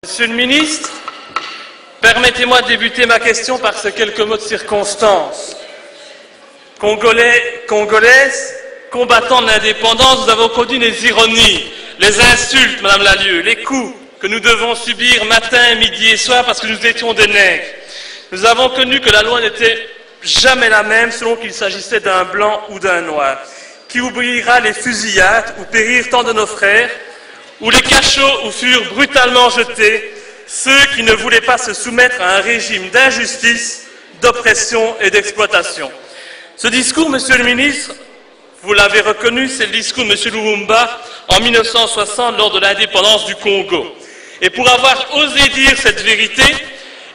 Monsieur le ministre, permettez-moi de débuter ma question par ces quelques mots de circonstance. Congolais, Congolaises, combattants de l'indépendance, nous avons connu les ironies, les insultes, Madame Lallieu, les coups que nous devons subir matin, midi et soir parce que nous étions des nègres. Nous avons connu que la loi n'était jamais la même selon qu'il s'agissait d'un blanc ou d'un noir. Qui oubliera les fusillades où périrent tant de nos frères, ou les cachots où furent brutalement jetés ceux qui ne voulaient pas se soumettre à un régime d'injustice, d'oppression et d'exploitation. Ce discours, Monsieur le ministre, vous l'avez reconnu, c'est le discours de M. Lumumba en 1960 lors de l'indépendance du Congo. Et pour avoir osé dire cette vérité,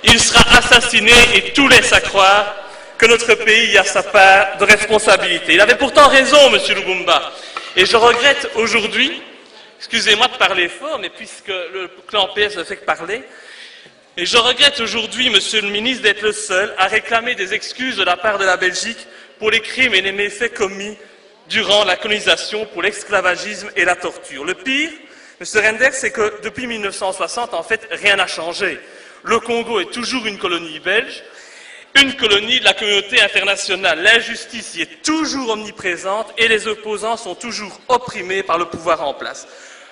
il sera assassiné et tout laisse à croire que notre pays a sa part de responsabilité. Il avait pourtant raison, M. Lumumba. Et je regrette aujourd'hui, excusez-moi de parler fort, mais puisque le clan PS ne fait que parler, et je regrette aujourd'hui, Monsieur le ministre, d'être le seul à réclamer des excuses de la part de la Belgique pour les crimes et les méfaits commis durant la colonisation, pour l'esclavagisme et la torture. Le pire, M. Renders, c'est que depuis 1960, en fait, rien n'a changé. Le Congo est toujours une colonie belge, une colonie de la communauté internationale. L'injustice y est toujours omniprésente et les opposants sont toujours opprimés par le pouvoir en place.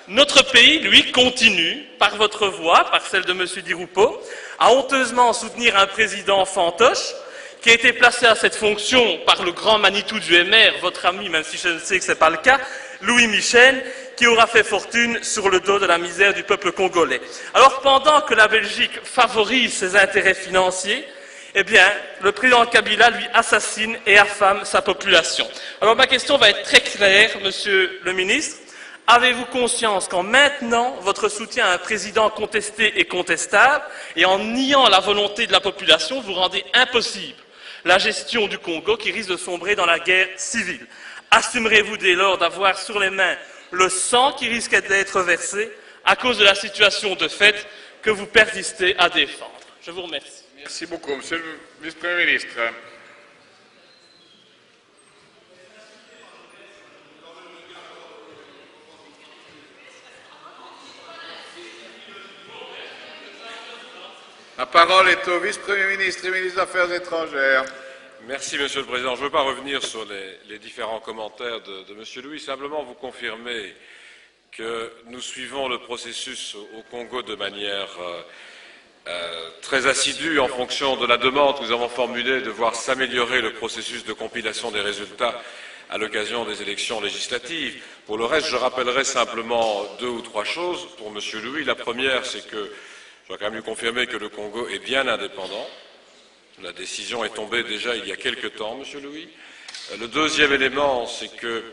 Notre pays, lui, continue, par votre voix, par celle de M. Di Rupo, à honteusement soutenir un président fantoche qui a été placé à cette fonction par le grand Manitou du MR, votre ami, même si je ne sais que ce n'est pas le cas, Louis Michel, qui aura fait fortune sur le dos de la misère du peuple congolais. Alors, pendant que la Belgique favorise ses intérêts financiers, eh bien, le président Kabila, lui, assassine et affame sa population. Alors, ma question va être très claire, Monsieur le ministre. Avez-vous conscience qu'en maintenant votre soutien à un président contesté et contestable, et en niant la volonté de la population, vous rendez impossible la gestion du Congo qui risque de sombrer dans la guerre civile? Assumerez-vous dès lors d'avoir sur les mains le sang qui risque d'être versé à cause de la situation de fait que vous persistez à défendre? Je vous remercie. Merci beaucoup, Monsieur le vice-premier ministre. La parole est au vice-premier ministre et ministre des Affaires étrangères. Merci, Monsieur le Président. Je ne veux pas revenir sur les différents commentaires de M. Louis, simplement vous confirmer que nous suivons le processus au Congo de manière très assidue en fonction de la demande que nous avons formulée de voir s'améliorer le processus de compilation des résultats à l'occasion des élections législatives. Pour le reste, je rappellerai simplement 2 ou 3 choses pour M. Louis. La première, c'est que je dois quand même lui confirmer que le Congo est bien indépendant. La décision est tombée déjà il y a quelque temps, Monsieur Louis. Le deuxième élément, c'est que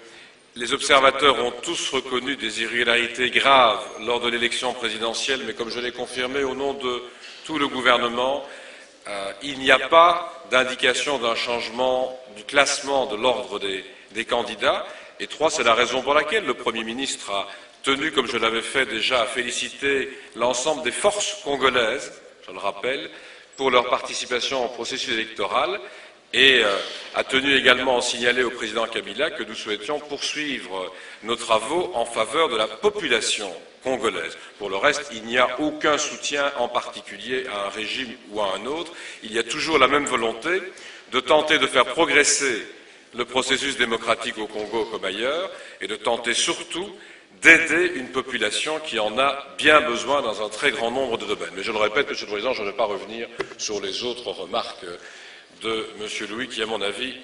les observateurs ont tous reconnu des irrégularités graves lors de l'élection présidentielle, mais comme je l'ai confirmé au nom de tout le gouvernement, il n'y a pas d'indication d'un changement du classement de l'ordre des candidats. Et 3, c'est la raison pour laquelle le Premier ministre a tenu, comme je l'avais fait déjà, à féliciter l'ensemble des forces congolaises, je le rappelle, pour leur participation au processus électoral et a tenu également à signaler au président Kabila que nous souhaitions poursuivre nos travaux en faveur de la population congolaise. Pour le reste, il n'y a aucun soutien en particulier à un régime ou à un autre. Il y a toujours la même volonté de tenter de faire progresser le processus démocratique au Congo comme ailleurs et de tenter surtout d'aider une population qui en a bien besoin dans un très grand nombre de domaines. Mais je le répète, Monsieur le Président, je ne vais pas revenir sur les autres remarques de M. Louis, qui, à mon avis,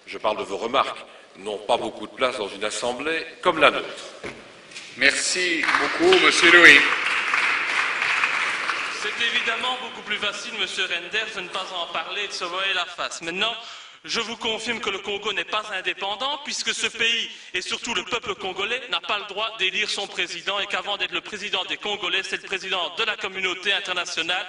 je parle de vos remarques, n'ont pas beaucoup de place dans une assemblée comme la nôtre. Merci beaucoup, Monsieur Louis. C'est évidemment beaucoup plus facile, M. Renders, de ne pas en parler et de se voiler la face. Maintenant, je vous confirme que le Congo n'est pas indépendant, puisque ce pays, et surtout le peuple congolais, n'a pas le droit d'élire son président, et qu'avant d'être le président des Congolais, c'est le président de la communauté internationale,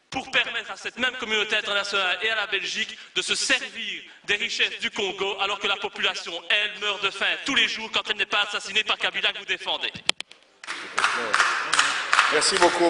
pour permettre à cette même communauté internationale et à la Belgique de se servir des richesses du Congo, alors que la population, elle, meurt de faim tous les jours quand elle n'est pas assassinée par Kabila que vous défendez. Merci beaucoup,